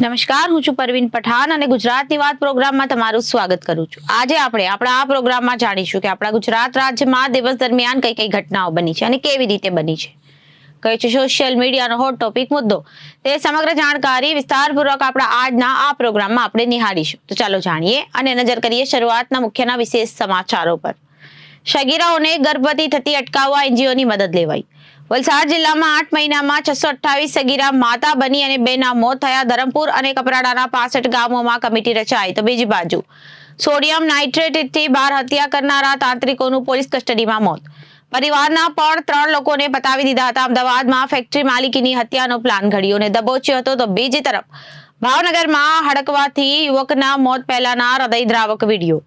નમસ્કાર, હું છું પરવીન પઠાણ અને ગુજરાતની વાત પ્રોગ્રામમાં તમારું સ્વાગત કરું છું. આજે આપણે આપણા આ પ્રોગ્રામમાં જાણીશું કે આપણા ગુજરાત રાજ્યમાં દિવસ દરમિયાન કઈ કઈ ઘટનાઓ બની છે અને કેવી રીતે બની છે. કઈ છે સોશિયલ મીડિયાનો હોટ ટોપિક મુદ્દો, તે સમગ્ર જાણકારી વિસ્તારપૂર્વક આપણા આજના આ પ્રોગ્રામમાં આપણે નિહાળીશું. તો ચાલો જાણીએ અને નજર કરીએ શરૂઆતના મુખ્યના વિશેષ સમાચારો પર. સગીરાઓને ગર્ભવતી થતી અટકાવવા એનજીઓની મદદ લેવાઈ. વલસાડ જિલ્લામાં 8 મહિનામાં 628 સગીરા માતા બની અને 2ના મોત થયા. ધરમપુર અને કપરાડાના 65 ગામોમાં કમિટી રચાઈ. તો બીજી બાજુ સોડિયમ નાઇટ્રેટથી 12 હત્યા કરનારા તાંત્રિકોનું પોલીસ કસ્ટડીમાં મોત. પરિવારના પણ 3 લોકોને પતાવી દીધા હતા. અમદાવાદમાં ફેક્ટરી માલિકીની હત્યાનો પ્લાન ઘડ્યો અને દબોચ્યો હતો. તો બીજી તરફ ભાવનગરમાં હડકવાથી યુવકના મોત પહેલાના હૃદયદ્રાવક વિડીયો.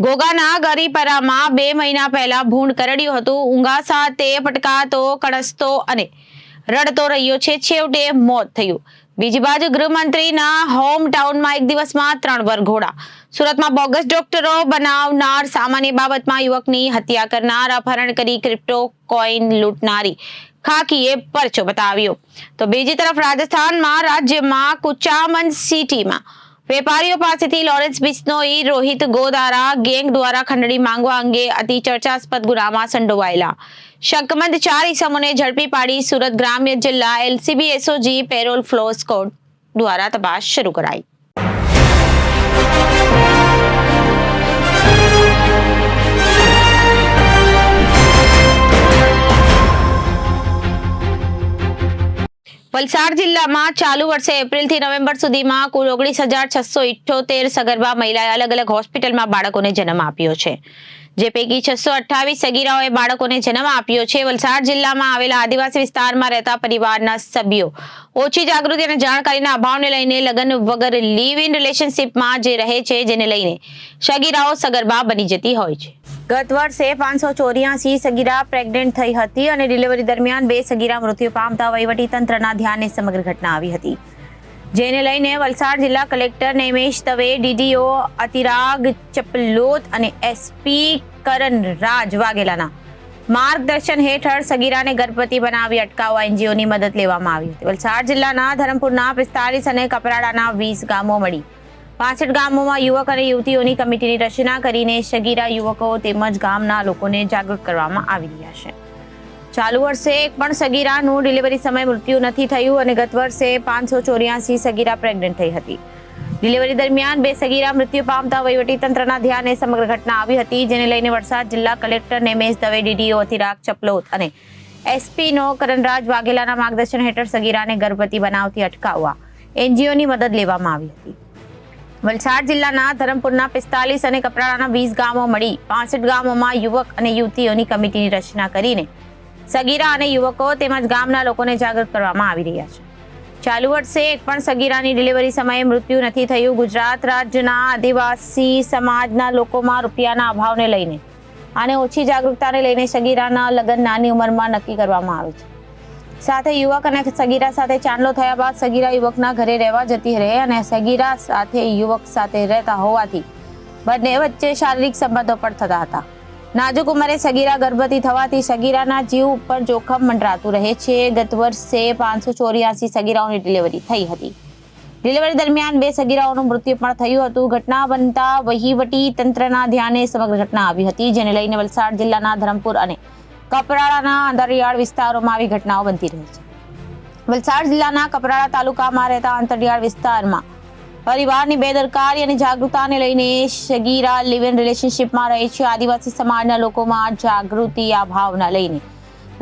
ઘોઘાના ગરીપરામાં 2 મહિના પહેલા ભૂંડ કરડ્યું હતું. ઊંઘા સાથે પટકાતો, કણસતો અને રડતો રહ્યો છે. છેવટે મોત થયું. બીજી બાજુ ગૃહમંત્રીના હોમ ટાઉનમાં એક દિવસમાં 3 વરઘોડા. સુરતમાં બોગસ ડોક્ટરો બનાવનાર, સામાન્ય બાબતમાં યુવકની હત્યા કરનાર, અપહરણ કરી ક્રિપ્ટો કોઈન લૂંટનારી ખાકીએ પરચો બતાવ્યો. તો બીજી તરફ રાજસ્થાનમાં રાજ્યમાં કુચામન સિટીમાં વેપારીઓ પાસેથી લોરેન્સ બિશ્નોઈ, રોહિત ગોદારા ગેંગ દ્વારા ખંડણી માંગવા અંગે અતિ ચર્ચાસ્પદ ગુનામાં સંડોવાયેલા શકમંદ 4 ઇસમોને ઝડપી પાડી સુરત ગ્રામ્ય જિલ્લા LCB SOG parole furlough squad દ્વારા તપાસ શરૂ કરાઈ. વલસાડ જિલ્લામાં ચાલુ વર્ષે એપ્રિલથી નવેમ્બર સુધીમાં કુલ 19,678 સગર્ભા મહિલાએ અલગ અલગ હોસ્પિટલમાં બાળકોને જન્મ આપ્યો છે. જે પૈકી 628 સગીરાઓએ બાળકોને જન્મ આપ્યો છે. વલસાડ જિલ્લામાં આવેલા આદિવાસી વિસ્તારમાં રહેતા પરિવારના સભ્યો ઓછી જાગૃતિ અને જાણકારીના અભાવને લઈને લગ્ન વગર લીવ ઇન રિલેશનશીપમાં જે રહે છે, જેને લઈને સગીરાઓ સગર્ભા બની જતી હોય છે. ગત વર્ષે 584 સગીરા પ્રેગ્નેન્ટ થઈ હતી અને ડિલિવરી દરમિયાન 2 સગીરા મૃત્યુ પામતા વહીવટી તંત્રના ધ્યાને સમગ્ર ઘટના આવી હતી. જેને લઈને વલસાડ જિલ્લા કલેક્ટર નેમેશ દવે, ડીડીઓ અતિરાગ ચપલોત અને એસપી કરણ રાજ વાઘેલાના માર્ગદર્શન હેઠળ સગીરાને ગર્ભવતી બનાવી અટકાવવા એનજીઓની મદદ લેવામાં આવી હતી. વલસાડ જિલ્લાના ધરમપુરના 45 અને કપરાડાના 20 ગામો મળી 65 ગામોમાં યુવક અને યુવતીઓની કમિટીની રચના કરીને સગીરા યુવકો તેમજ ગામના લોકોને જાગૃત કરવામાં આવી રહ્યા છે. ચાલુ વર્ષે એક પણ સગીરાનું ડિલિવરી સમયે મૃત્યુ નથી થયું અને ગત વર્ષે 584 સગીરા પ્રેગ્નન્ટ થઈ હતી. ડિલિવરી દરમિયાન 2 સગીરા મૃત્યુ પામતા વહીવટી તંત્રના ધ્યાને સમગ્ર ઘટના આવી હતી. જેને લઈને વલસાડ જિલ્લા કલેક્ટર નેમેશ દવે, ડીડીઓ અતિરાગ ચપલોત અને એસપીનો કરણરાજ વાઘેલાના માર્ગદર્શન હેઠળ સગીરાને ગર્ભવતી બનાવતી અટકાવવા એનજીઓની મદદ લેવામાં આવી હતી. વલસાડ જિલ્લાના ધરમપુરના 45 અને કપરાડાના 20 ગામો મળી 65 ગામોમાં યુવક અને યુવતીઓની કમિટીની રચના કરીને સગીરા અને યુવકો તેમજ ગામના લોકોને જાગૃત કરવામાં આવી રહ્યા છે. ચાલુ વર્ષે એક પણ સગીરાની ડિલિવરી સમયે મૃત્યુ નથી થયું. ગુજરાત રાજ્યના આદિવાસી સમાજના લોકોમાં રૂપિયાના અભાવને લઈને અને ઓછી જાગૃતતાને લઈને સગીરાના લગ્ન નાની ઉંમરમાં નક્કી કરવામાં આવે છે. સાથે યુવક અને સગીરા સાથે ચાંદલો થયા બાદ સગીરા યુવકના ઘરે રહેવા જતી રહે અને સગીરા સાથે યુવક સાથે રહેતા હોવાથી બંને વચ્ચે શારીરિક સંબંધો પણ થતા હતા. નાજુક ઉંમરે સગીરા ગર્ભવતી થવાથી સગીરાના જીવ ઉપર જોખમ મંડરાતું રહે છે. ગત વર્ષે 584 સગીરાઓની ડિલિવરી થઈ હતી. ડિલિવરી દરમિયાન 2 સગીરાઓનું મૃત્યુ પણ થયું હતું. ઘટના બનતા વહીવટી તંત્રના ધ્યાને સમગ્ર ઘટના આવી હતી. જેને લઈને વલસાડ જિલ્લાના ધરમપુર અને કપરાડાના અંતરિયાળ વિસ્તારોમાં આવી ઘટનાઓ બનતી રહી છે. વલસાડ જિલ્લાના કપરાડા તાલુકામાં રહેતા અંતરિયાળ વિસ્તારમાં પરિવારની બેદરકારી અને જાગૃતતાને લઈને સગીરા લિવ ઇન રિલેશનશીપમાં રહે છે. આદિવાસી સમાજના લોકોમાં જાગૃતિ અભાવના લઈને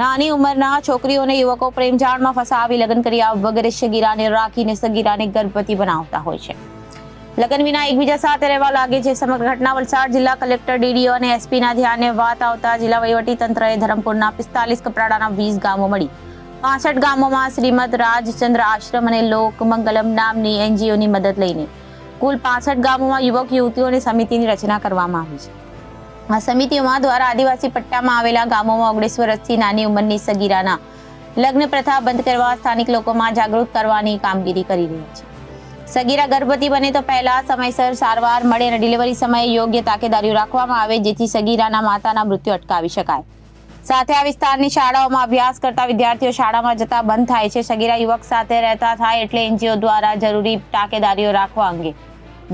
નાની ઉંમરના છોકરીઓને યુવકો પ્રેમજાળમાં ફસાવી લગ્ન કર્યા વગેરે સગીરાને રાખીને સગીરાને ગર્ભવતી બનાવતા હોય છે. લગ્ન વિના એકબીજા સાથે રહેવા લાગે છે. સમગ્ર ઘટના વલસાડ જિલ્લા કલેક્ટર, ડીડીઓ અને એસપીના ધ્યાને વાત આવતા જિલ્લા વહીવટી તંત્રએ ધરમપુરના 45, કપરાડાના 20 ગામો મળી 65 ગામોમાં શ્રીમદ રાજચંદ્ર આશ્રમ અને લોકમંગલમ નામની એનજીઓની મદદ લઈને કુલ 65 ગામોમાં યુવક યુવતીઓની સમિતિની રચના કરવામાં આવી છે. આ સમિતિઓમાં દ્વારા આદિવાસી પટ્ટામાં આવેલા ગામોમાં 19 વર્ષથી નાની ઉંમરની સગીરાના લગ્ન પ્રથા બંધ કરવા સ્થાનિક લોકોમાં જાગૃત કરવાની કામગીરી કરી રહી છે. સગીરા ગર્ભવતી બને તો પહેલા સમયસર સારવાર મળે અને ડિલિવરી સમયે યોગ્ય તાકેદારીઓ રાખવામાં આવે જેથી સગીરાના માતાના મૃત્યુ અટકાવી શકાય. સાથે આ વિસ્તારની શાળાઓમાં અભ્યાસ કરતા વિદ્યાર્થીઓ શાળામાં જતા બંધ થાય છે. સગીરા યુવક સાથે રહેતા થાય એટલે એનજીઓ દ્વારા જરૂરી તાકેદારીઓ રાખવા અંગે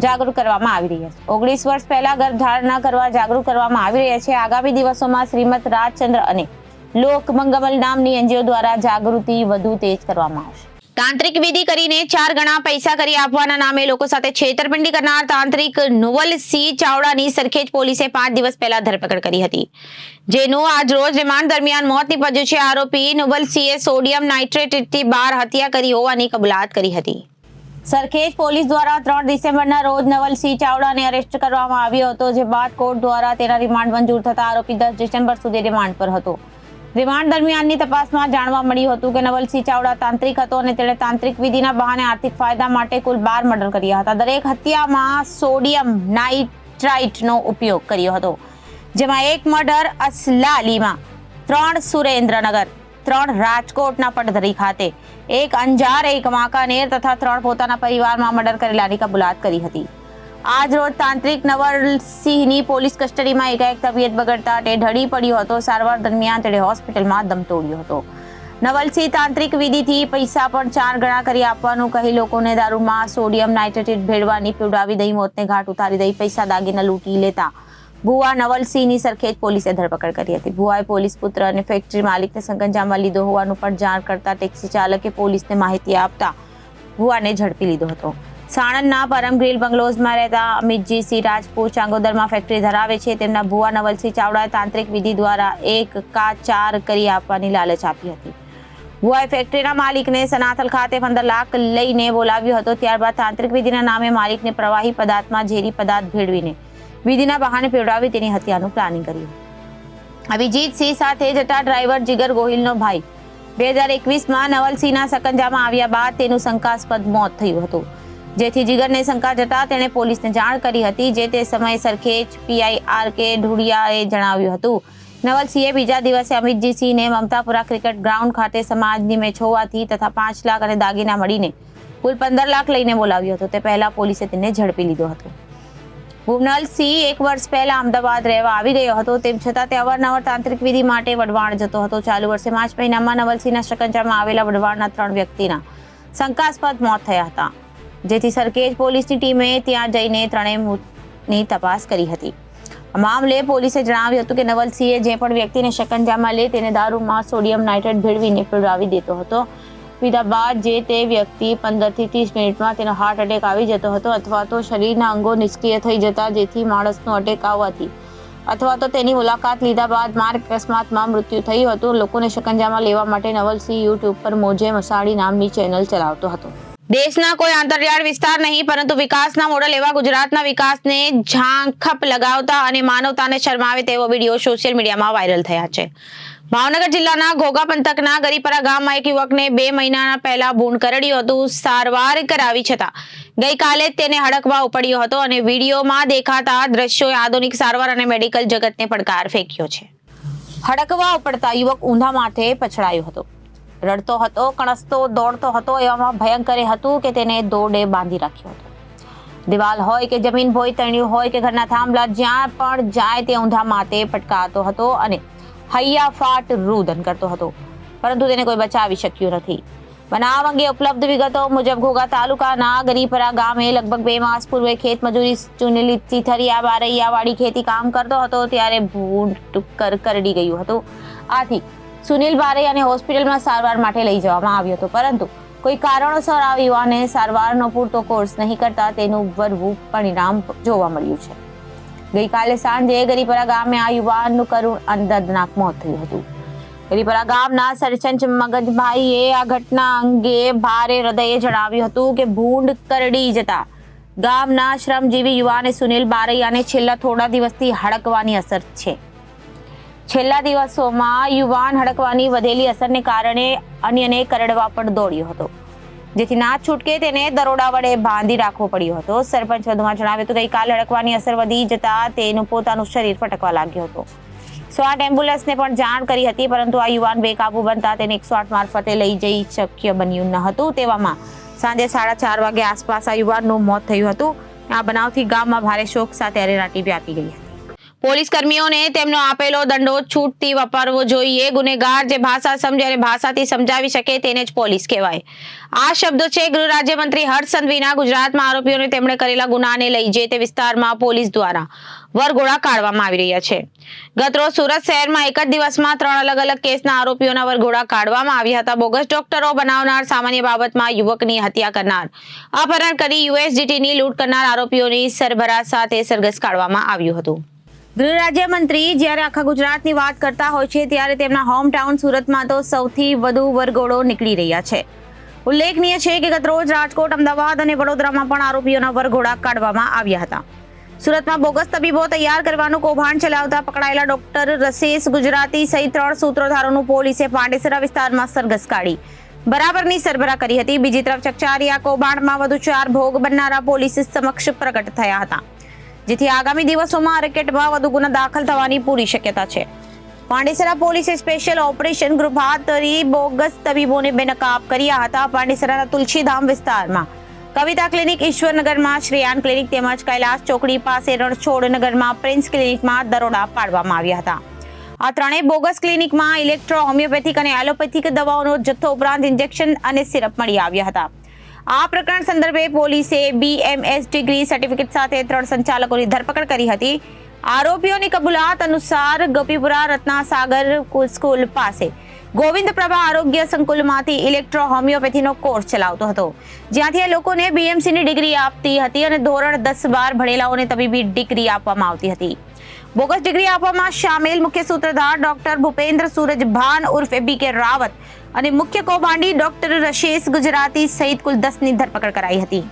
જાગૃત કરવામાં આવી રહ્યા છે. 19 વર્ષ પહેલા ગર્ભધારણ ન કરવા જાગૃત કરવામાં આવી રહ્યા છે. આગામી દિવસોમાં શ્રીમદ રાજચંદ્ર અને લોક મંગલ નામની એનજીઓ દ્વારા જાગૃતિ વધુ તેજ કરવામાં આવશે. તાંત્રિક વિધિ કરીને 4 ગણા પૈસા કરી આપવાના નામે લોકો સાથે છેતરપિંડી કરનાર તાંત્રિક નુવલસિંહ ચાવડાની સરખેજ પોલીસે 5 દિવસ પહેલા ધરપકડ કરી હતી, જેનું આજ રોજ રિમાન્ડ દરમિયાન મોત નીપજ્યું છે. આરોપી નુવલસિંહે સોડિયમ નાઇટ્રેટથી 12 હત્યા કરી હોવાની કબૂલાત કરી હતી. સરખેજ પોલીસ દ્વારા 3 ડિસેમ્બરના રોજ નવલસિંહ ચાવડાને અરેસ્ટ કરવામાં આવ્યો હતો, જે બાદ કોર્ટ દ્વારા તેના રિમાન્ડ મંજૂર થતા આરોપી 10 ડિસેમ્બર સુધી રિમાન્ડ પર હતો. રિમાન્ડ દરમિયાનની તપાસમાં જાણવા મળ્યું હતું કે નવલસિંહ ચાવડા તાંત્રિક હતો અને તેણે તાંત્રિક વિધિના બહાને આર્થિક ફાયદા માટે કુલ 12 મર્ડર કર્યા હતા. દરેક હત્યામાં સોડિયમ નાઇટ્રાઇટનો ઉપયોગ કર્યો હતો, જેમાં 1 મર્ડર અસલાલીમાં, 3 સુરેન્દ્રનગર, 3 રાજકોટના પડધરી ખાતે, 1 અંજાર, 1 વાંકાનેર તથા 3 પોતાના પરિવારમાં મર્ડર કરેલાની કબૂલાત કરી હતી. આજ રોજ તાંત્રિક નવલસિંહની પોલીસ કસ્ટડીમાં એકાએક તબિયત બગડતા તે ઢળી પડ્યો હતો. સારવાર દરમિયાન તેણે હોસ્પિટલમાં દમ તોડ્યો હતો. નવલસિંહ તાંત્રિક વિધિથી પૈસા પણ 4 ગણા કરી આપવાનું કહી લોકોને દારૂમાં સોડિયમ નાઇટ્રેટ ભેળવાની પીવડાવી દઈ મોતને ઘાટ ઉતારી દઈ પૈસા દાગીના લૂંટી લેતા ભુવા નવલસિંહની સરખેજ પોલીસે ધરપકડ કરી હતી. ભુવાએ પોલીસ પુત્ર અને ફેક્ટરી માલિકને સંકજામાં લીધો હોવાનું પણ જાણ કરતા ટેક્સી ચાલકે પોલીસને માહિતી આપતા ભુવાને ઝડપી લીધો હતો. સાણંદના પરમગ્રીલ બંગલોઝમાં રહેતા અમિતજી સિંહ રાજપૂત ચાંગોદરમાં ફેક્ટરી ધરાવે છે. તેમના ભુવા નવલસિંહ ચાવડાએ તાંત્રિક વિધિ દ્વારા 1 કા 4 કરી આપવાની લાલચ આપી હતી. ભુવાએ ફેક્ટરીના માલિકને સનાથલ ખાતે 15 લાખ લઈને બોલાવ્યો હતો. ત્યારબાદ તાંત્રિક વિધિના નામે માલિકને પ્રવાહી પદાર્થમાં ઝેરી પદાર્થ ભેળવીને વિધિના બહાને પીવડાવી તેની હત્યાનું પ્લાનિંગ કર્યું. અભિજીત સિંહ સાથે જતા ડ્રાઈવર જીગર ગોહિલનો ભાઈ 2021માં નવલસિંહના સકંજામાં આવ્યા બાદ તેનું શંકાસ્પદ મોત થયું હતું, જેથી જીગરને શંકા જતા તેણે પોલીસને જાણ કરી હતી, જે તે સમયે સરખેજ પીઆઈ આર.કે. ઢુડિયાએ જણાવ્યું હતું. નવલસિંહે બીજા દિવસે અમિતજી સિંહને મમતાપુરા ક્રિકેટ ગ્રાઉન્ડ ખાતે સમાજની મેચ હોવાથી તથા 5 લાખ અને દાગીના મળીને કુલ 15 લાખ લઈને બોલાવ્યો હતો. તે પહેલા પોલીસે તેને ઝડપી લીધો હતો. ભુવનલસિંહ 1 વર્ષ પહેલા અમદાવાદ રહેવા આવી ગયો હતો, તેમ છતાં તે અવારનવાર તાંત્રિક વિધિ માટે વઢવાણ જતો હતો. ચાલુ વર્ષે માર્ચ મહિનામાં નવલસિંહના શકંજામાં આવેલા વઢવાણના 3 વ્યક્તિના શંકાસ્પદ મોત થયા હતા, જેથી સરખેજ પોલીસની ટીમે ત્યાં જઈને 3 મોતની તપાસ કરી હતી. આ મામલે પોલીસે જણાવ્યું હતું કે નવલસિંહે જે પણ વ્યક્તિને શકંજામાં લે તેને દારૂમાં સોડિયમ નાઇટ્રેટ ભેળવીને પીવડાવી દેતો હતો. પીધા બાદ જે તે વ્યક્તિ 15 થી 30 મિનિટમાં તેનો હાર્ટ એટેક આવી જતો હતો અથવા તો શરીરના અંગો નિષ્ક્રિય થઈ જતા, જેથી માણસનો અટેક આવવાથી અથવા તો તેની મુલાકાત લીધા બાદ માર્ગ અકસ્માતમાં મૃત્યુ થયું હતું. લોકોને શકંજામાં લેવા માટે નવલસિંહ યુટ્યુબ પર મોજે મસાડી નામની ચેનલ ચલાવતો હતો. દેશના કોઈ આંતરિયાળ વિસ્તાર નહીં, પરંતુ વિકાસના મોડલ એવા ગુજરાતના વિકાસને ઝાંખપ લગાવતા અને માનવતાને શરમાવે તેવો વિડીયો સોશિયલ મીડિયામાં વાયરલ થયા છે. ભાવનગર જિલ્લાના ઘોઘા પંથકના ગરીપરા ગામમાં એક યુવકને 2 મહિના પહેલા ભૂંડ કરડ્યું હતું. સારવાર કરાવી છતાં ગઈકાલે તેને હડકવા ઉપડ્યો હતો અને વિડીયોમાં દેખાતા દ્રશ્યોએ આધુનિક સારવાર અને મેડિકલ જગતને પડકાર ફેંક્યો છે. હડકવા ઉપડતા યુવક ઊંધા માથે પછડાયો હતો, રડતો હતો, કણસતો દોડતો હતો. એવામાં ભયંકર હતું કે તેને દોરડે બાંધી રાખ્યો હતો. દિવાલ હોય કે જમીન ભોય તણ્યું હોય કે ઘરના થાંભલા, જ્યાં પણ જાય તે ઊંધા માથે પટકાતો હતો અને હૈયાફાટ રુદન કરતો હતો, પરંતુ તેને કોઈ બચાવી શક્યું નથી. બનાવ અંગે ઉપલબ્ધ વિગતો મુજબ ઘોઘા તાલુકાના ગરીપરા ગામે લગભગ 2 માસ પૂર્વે ખેત મજૂરી સુનિલ ચીથરિયા બારૈયાવાડી ખેતી કામ કરતો હતો, ત્યારે ભૂંડ કરડી ગયું હતું. આથી સુનિલ બારૈયાને હોસ્પિટલમાં સારવાર માટે લઈ જવામાં આવ્યો હતો, પરંતુ કોઈ કારણોસર આ યુવાને સારવારનો પૂરતો કોર્સ નહીં કરતા તેનું વરવું પરિણામ જોવા મળ્યું છે. ગઈકાલે સાંજે ગરીપરા ગામે આ યુવાનનું કરુણ અને દર્દનાક મોત થયું હતું. ગરીપરા ગામના સરપંચ મગજભાઈએ આ ઘટના અંગે ભારે હૃદયે જણાવ્યું હતું કે ભૂંડ કરડી જતા ગામના શ્રમજીવી યુવાને સુનિલ બારૈયાને છેલ્લા થોડા દિવસથી હડકવાની અસર છે. છેલ્લા દિવસોમાં યુવાન હડકવાની વધેલી અસરને કારણે અન્યને કરડવા પણ દોડ્યો હતો, જેથી ના છૂટકે તેને દરોડા વડે બાંધી રાખવો પડ્યો હતો. સરપંચ વધુમાં જણાવ્યું હતું કે ગઈકાલે હડકવાની અસર વધી જતા તેનું પોતાનું શરીર ફટકવા લાગ્યું હતું. 108 એમ્બ્યુલન્સને પણ જાણ કરી હતી, પરંતુ આ યુવાન બેકાબુ બનતા તેને 108 મારફતે લઈ જઈ શક્ય બન્યું ન હતું. તેવામાં સાંજે 4:30 વાગે આસપાસ આ યુવાનનું મોત થયું હતું. આ બનાવથી ગામમાં ભારે શોક સાથે અરેરાટી વ્યાપી ગઈ હતી. પોલીસ કર્મીઓને તેમનો આપેલો દંડો છૂટથી વાપરવો જોઈએ. ગુનેગાર જે ભાષા સમજે અને ભાષાથી સમજાવી શકે તેને જ પોલીસ કહેવાય. આ શબ્દો છે ગૃહ રાજ્યમંત્રી હર્ષ સંઘવીના. ગુજરાતમાં આરોપીઓને તેમણે કરેલા ગુનાને લઈ જે તે વિસ્તારમાં પોલીસ દ્વારા વરઘોડા કાઢવામાં આવી રહ્યા છે. ગતરોજ સુરત શહેરમાં એક જ દિવસમાં 3 અલગ અલગ કેસના આરોપીઓના વરઘોડા કાઢવામાં આવ્યા હતા. બોગસ ડોક્ટરો બનાવનાર, સામાન્ય બાબતમાં યુવકની હત્યા કરનાર, અપહરણ કરી યુએસડીટીની લૂંટ કરનાર આરોપીઓની સરભરાશ સાથે સરઘસ કાઢવામાં આવ્યું હતું. ગૃહ રાજ્યમંત્રી જ્યારે આખા ગુજરાતની વાત કરતા હોય છે ત્યારે તેમના હોમટાઉન સુરતમાં તો સૌથી વધુ વરઘોડો નીકળી રહ્યા છે. ઉલ્લેખનીય છે કે ગતરોજ રાજકોટ, અમદાવાદ અને વડોદરામાં પણ આરોપીઓના વરઘોડા કાઢવામાં આવ્યા હતા. સુરતમાં બોગસ તબીબો તૈયાર કરવાનું કૌભાંડ ચલાવતા પકડાયેલા ડોક્ટર રસેશ ગુજરાતી સહિત 3 સૂત્રધારોનું પોલીસે પાંડેસરા વિસ્તારમાં સરઘસ કાઢી બરાબરની સરભરા કરી હતી. બીજી તરફ ચકચારી કૌભાંડમાં વધુ 4 ભોગ બનનારા પોલીસ સમક્ષ પ્રગટ થયા હતા, જેથી આગામી દિવસોમાં રેકેટમાં વધુ ગુના દાખલ થવાની પૂરી શક્યતા છે. પાંડેસરા પોલીસે સ્પેશિયલ ઓપરેશન ગ્રુપ હાથ ધરી બોગસ તબીબોને બેનકાબ કર્યા હતા. પાંડેસરાના તુલસીધામ વિસ્તારમાં કવિતા ક્લિનિક, ઈશ્વરનગરમાં શ્રેયાન ક્લિનિક તેમજ કૈલાસ ચોકડી પાસે રણછોડનગરમાં પ્રિન્સ ક્લિનિકમાં દરોડા પાડવામાં આવ્યા હતા. આ ત્રણેય બોગસ ક્લિનિકમાં ઇલેક્ટ્રો, હોમિયોપેથિક અને એલોપેથિક દવાઓનો જથ્થો ઉપરાંત ઇન્જેક્શન અને સિરપ મળી આવ્યા હતા. આ પ્રકરણ સંદર્ભે પોલીસે BMS ડિગ્રી સર્ટિફિકેટ સાથે 3 સંચાલકોની ધરપકડ કરી હતી. આરોપીઓની કબૂલાત અનુસાર ગોપીપુરા રત્નાસાગર સ્કૂલ પાસે ગોવિંદ પ્રભા આરોગ્ય સંકુલમાંથી ઇલેક્ટ્રો હોમિયોપેથીનો કોર્સ ચલાવતો હતો, જ્યાંથી એ લોકોને BMCની ડિગ્રી આપતી હતી અને ધોરણ 10-12 ભણેલાઓને તબીબી ડિગ્રી આપવામાં આવતી હતી. બોગસ ડિગ્રી આપવામાં સામેલ મુખ્ય સૂત્રધાર ડોક્ટર ભૂપેન્દ્ર સૂરજ ભાન ઉર્ફે BK રાવત અને મુખ્ય કૌભાંડી ડોક્ટર રસેશ ગુજરાતી સહિત કુલ 10ની ધરપકડ કરાઈ હતી.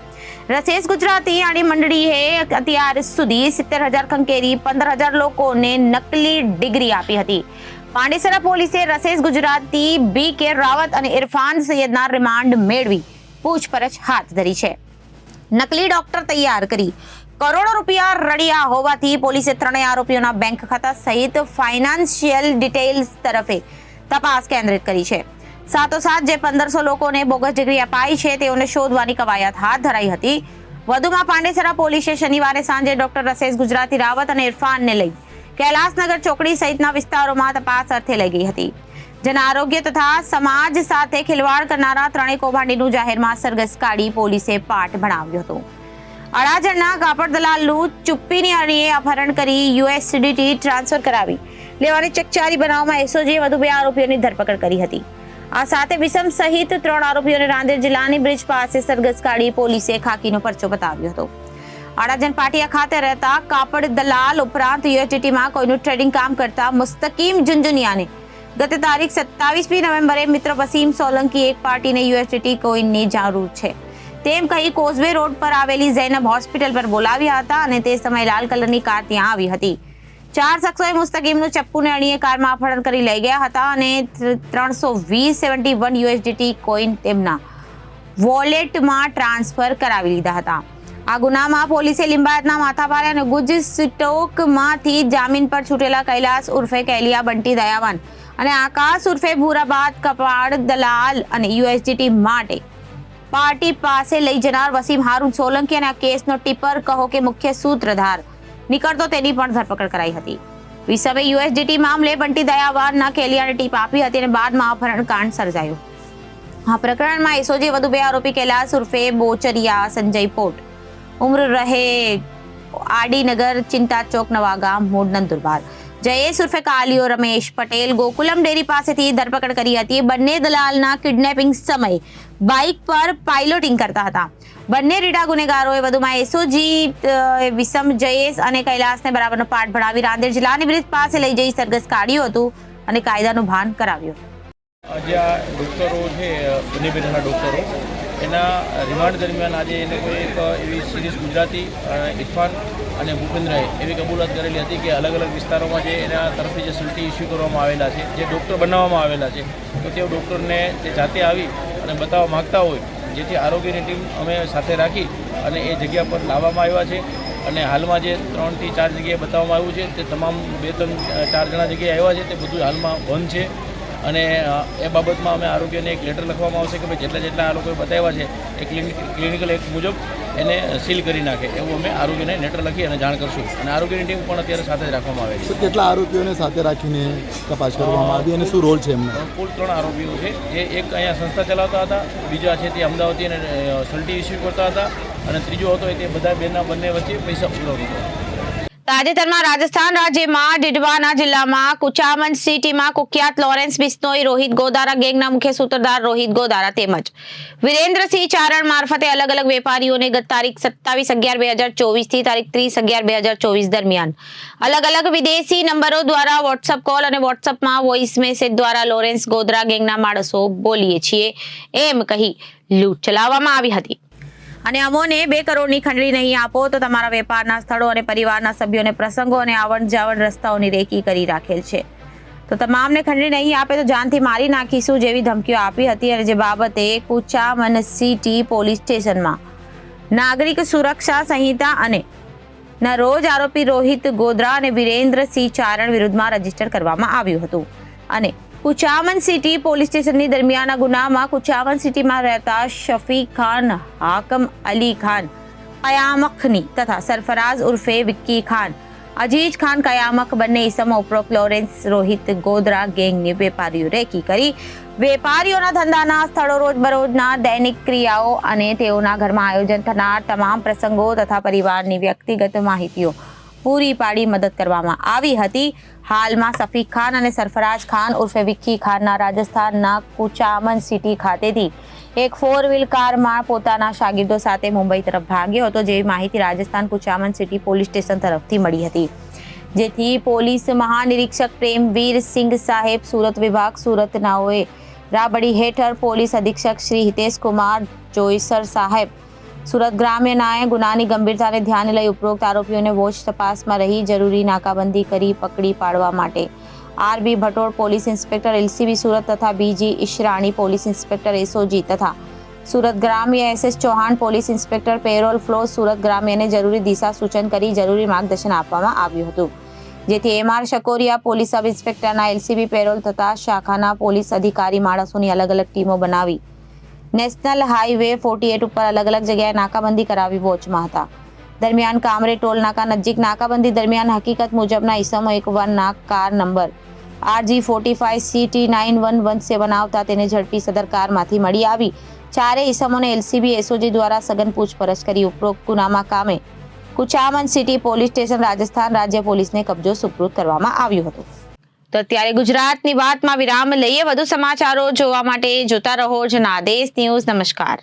રસેશ ગુજરાતી અને મંડળીએ અત્યાર સુધી 70,000 ખંખેરી 15,000 લોકોને નકલી ડિગ્રી આપી હતી. પાંડેસરા પોલીસે રસેશ ગુજરાતી, BK રાવત અને ઇરફાન સૈયદના રિમાન્ડ મેળવી પૂછપરછ હાથ ધરી છે. નકલી ડોક્ટર તૈયાર કરી કરોડો રૂપિયા રળિયા હોવાથી પોલીસે 3 આરોપીઓના બેંક ખાતા સહિત ફાઇનાન્શિયલ ડિટેલ્સ તરફે તપાસ કેન્દ્રિત કરી છે. સાથોસાથ જે 1500 લોકોને બોગસ ડિગ્રી અપાઈ છે તેઓને શોધવાની કવાયત હાથ ધરાઈ હતી. વધુમાં પાંડેસરા પોલીસે શનિવારે સાંજે ડોક્ટર રસેશ ગુજરાતી, રાવત અને ઇરફાનને લઈ કૈલાસનગર ચોકડી સહિતના વિસ્તારોમાં તપાસ અર્થે લઈ ગઈ હતી. જન આરોગ્ય તથા સમાજ સાથે ખિલવાડ કરનારા 3 કૌભાંડીનું જાહેરમાં સરઘસ કાઢી પોલીસે પાઠ ભણાવ્યો હતો. અડાજણના કાપડ દલાલનું ચુપ્પીની અણીએ અપહરણ કરી યુએસડીટી ટ્રાન્સફર કરાવી લેવાની ચકચારી બનાવમાં SOG વધુ 2 આરોપીઓની ધરપકડ કરી હતી. આ સાથે વિસમ સહિત 3 આરોપીઓને રાંદેર જિલ્લાની બ્રિજ પાસે સરઘસ કાઢી પોલીસે ખાકીનો પરચો બતાવ્યો હતો. અડાજણ પાટિયા ખાતે રહેતા કાપડ દલાલ ઉપરાંત યુએસડીટીમાં કોઈનું ટ્રેડિંગ કામ કરતા મુસ્તકીમ જુંજુનિયાને ગત તારીખ 27મી નવેમ્બરે મિત્ર વસીમ સોલંકી એક પાર્ટીને યુએસડીટી કોઈનની જરૂર છે તેમ કહી કોઝવે રોડ પર આવેલી ઝૈનબ હોસ્પિટલ પર બોલાવ્યા હતા અને તે સમયે લાલ કલરની કાર ત્યાં આવી હતી. 4 શખ્સોએ મુસ્તકીમનું ચપ્પુને અણીએ કારમાં અપહરણ કરી લઈ ગયા હતા અને 320.71 યુએસડીટી કોઈન તેમના વોલેટમાં ટ્રાન્સફર કરાવી લીધા હતા. આ ગુનામાં પોલીસે લિંબાયતના માથાભારે અને ગુજ સ્ટોકમાંથી જામીન પર છૂટેલા કૈલાસ ઉર્ફે કૈલિયા બંટી દયાવાન અને આકાશ ઉર્ફે ભૂરાબાદ કપાડ દલાલ અને યુએસડીટી માટે પાર્ટી પાસે લઈ જનાર વસીમ હારૂન સોલંકી અને આ કેસનો ટીપર કહો કે મુખ્ય સૂત્રધાર નીકળતો તેની પણ ધરપકડ કરાઈ હતી. વિસમે યુએસડીટી મામલે બંટી દયાવાનના કેલિયાને ટીપ આપી હતી અને બાદમાં અપહરણ કાંડ સર્જાયું. આ પ્રકરણમાં SOG વધુ 2 આરોપી કૈલાસ ઉર્ફે બોચરિયા સંજય પોટ, ઉમ્ર રહે આડીનગર, ચિંતા ચોક, નવાગામ, મૂળ નંદુરબાર, જયેશ ઉર્ફે કાલિયો રમેશ પટેલ ગોકુલમ ડેરી પાસેથી ધરપકડ કરી હતી. બંને દલાલના કિડનેપિંગ સમયે બાઇક પર પાઇલોટિંગ કરતા હતા. બંને રીડા ગુનેગારોએ વધુમાં SOG વિસમ, જયેશ અને કૈલાસને બરાબરનો પાઠ ભણાવી રાંદેર જિલ્લાની બ્રિજ પાસે લઈ જઈ સરઘસ કાઢ્યું હતું અને કાયદાનું ભાન કરાવ્યું. આજે આ ડૉક્ટરો છે, બંને બહેનોના ડૉક્ટરો, એના રિમાન્ડ દરમિયાન આજે એને કોઈ એક એવી સિરીઝ ગુજરાતી, ઇરફાન અને ભૂપેન્દ્રએ એવી કબૂલાત કરેલી હતી કે અલગ અલગ વિસ્તારોમાં જે એના તરફથી જે સલ્ટી ઇસ્યુ કરવામાં આવેલા છે, જે ડૉક્ટર બનાવવામાં આવેલા છે, તો તે ડૉક્ટરને તે જાતે આવી અને બતાવવા માગતા હોય, જેથી આરોગ્યની ટીમ અમે સાથે રાખી અને એ જગ્યા પર લાવવામાં આવ્યા છે. અને હાલમાં જે 3 થી 4 જગ્યાએ બતાવવામાં આવ્યું છે તે તમામ 2, 3, 4 જણા જગ્યાએ આવ્યા છે તે બધું હાલમાં બંધ છે. અને એ બાબતમાં અમે આરોગ્યને એક લેટર લખવામાં આવશે કે ભાઈ જેટલા આ લોકોએ બતાવ્યા છે એ ક્લિનિકલ એક્ટ મુજબ એને સીલ કરી નાખે એવું અમે આરોગ્યને લેટર લખી અને જાણ કરશું. અને આરોગ્યની ટીમ પણ અત્યારે સાથે જ રાખવામાં આવેલી તો કેટલા આરોપીઓને સાથે રાખીને તપાસ કરવામાં આવી અને શું રોલ છે એમનો? છે. કુલ 3 આરોપીઓ છે. જે એક અહીંયા સંસ્થા ચલાવતા હતા, બીજા છે તે અમદાવાદથી અને સલ્ટી ઇસ્યુ કરતા હતા, અને ત્રીજો હતો તે બધા બંને વચ્ચે પૈસા ઉઘરાવતો હતો. તાજેતરમાં રાજસ્થાન રાજ્યમાં ડિડવાના જિલ્લામાં કુચામન સિટીમાં કુખ્યાત લોરેન્સ બિશ્નોઈ રોહિત ગોદારા ગેંગના મુખ્ય સૂત્રધાર રોહિત ગોદારા તેમજ વિરેન્દ્રસિંહ ચારણ મારફતે અલગ અલગ વેપારીઓને ગત તારીખ 27/11/2024 થી તારીખ 30/11/2024 દરમિયાન અલગ અલગ વિદેશી નંબરો દ્વારા વોટ્સઅપ કોલ અને વોટ્સઅપમાં વોઇસ મેસેજ દ્વારા લોરેન્સ ગોદારા ગેંગના માણસો બોલીએ છીએ એમ કહી લૂંટ ચલાવવામાં આવી હતી. અને અમોને 2 કરોડની ખંડણી નહીં આપો તો તમારા વેપારના સ્થળો અને પરિવારના સભ્યોને પ્રસંગો અને આવન જાવન રસ્તાઓની રેકી કરી રાખેલ છે. તો તમામને ખંડણી નહીં આપે તો જાનથી મારી નાખીશું જેવી ધમકીઓ આપી હતી. અને જે બાબતે કુચામન સિટી પોલીસ સ્ટેશનમાં નાગરિક સુરક્ષા સંહિતા અને ના રોજ આરોપી રોહિત ગોધરા અને વિરેન્દ્રસિંહ ચારણ વિરુદ્ધમાં રજીસ્ટર કરવામાં આવ્યું હતું. અને કુચામન સિટી પોલીસ સ્ટેશનની દરમિયાનના ગુનામાં કુચામન સિટીમાં રહેતા શફીક ખાન, હાકમ અલી ખાન કયામખની તથા સરફરાઝ ઉર્ફે વિક્કી ખાન, અજીજ ખાન કયામખ બંને ઇસમો ઉપરોક્ત લોરેન્સ રોહિત ગોધરા ગેંગની વેપારીઓ રેકી કરી વેપારીઓના ધંધાના સ્થળો, રોજબરોજના દૈનિક ક્રિયાઓ અને તેઓના ઘરમાં આયોજન થનાર તમામ પ્રસંગો તથા પરિવારની વ્યક્તિગત માહિતીઓ પૂરી પાડી મદદ કરવામાં આવી હતી. હાલમાં શફીક ખાન અને સરફરાજ ખાન ઉર્ફે વિક્કી ખાનના રાજસ્થાનના કુચામન સિટી ખાતેથી એક 4-વ્હીલ કારમાં પોતાના શાગીર્દો સાથે મુંબઈ તરફ ભાગ્યો હતો જેવી માહિતી રાજસ્થાન કુચામન સિટી પોલીસ સ્ટેશન તરફથી મળી હતી. જેથી પોલીસ મહાનિરીક્ષક પ્રેમવીર સિંઘ સાહેબ, સુરત વિભાગ સુરત નાઓએ રાબડી હેઠળ પોલીસ અધિક્ષક શ્રી હિતેશ કુમાર જોઈસર સાહેબ, સુરત ગ્રામ્ય ન્યાય ગુનાની ગંભીરતાને ધ્યાને લઈ ઉપરોક્ત આરોપીઓને વોચ તપાસમાં રહી જરૂરી નાકાબંધી કરી પકડી પાડવા માટે RB Bhatol police inspector LCB Surat તથા BG Isharani police inspector SOG તથા સુરત ગ્રામ્ય SS Chauhan police inspector parole furlough Surat ગ્રામ્યને જરૂરી દિશા સૂચન કરી જરૂરી માર્ગદર્શન આપવામાં આવ્યું હતું. જેથી એમઆર શકોરિયા પોલીસ સબ ઇન્સ્પેક્ટરના એલસીબી પેરોલ તથા શાખાના પોલીસ અધિકારી માણસોની અલગ અલગ ટીમો બનાવી નેશનલ હાઈવે 48 ઉપર અલગ અલગ જગ્યાએ નાકાબંધી કરાવી વોચમાં હતા. દરમિયાન કામરે ટોલ નાકા નજીક નાકાબંધી દરમિયાન હકીકત મુજબના ઇસમો એક વનના કાર નંબર RG45CT9117 આવતા તેને ઝડપી સદર કારમાંથી મળી આવી 4 ઇસમોને એલસીબી એસઓજી દ્વારા સઘન પૂછપરછ કરી ઉપરોક્ત ગુનામાં કામે કુચામન સિટી પોલીસ સ્ટેશન રાજસ્થાન રાજ્ય પોલીસને કબજો સુપરત કરવામાં આવ્યો હતો. તો અત્યારે ગુજરાતની વાતમાં વિરામ લઈએ. વધુ સમાચારો જોવા માટે જોતા રહો જનાદેશ ન્યૂઝ. નમસ્કાર.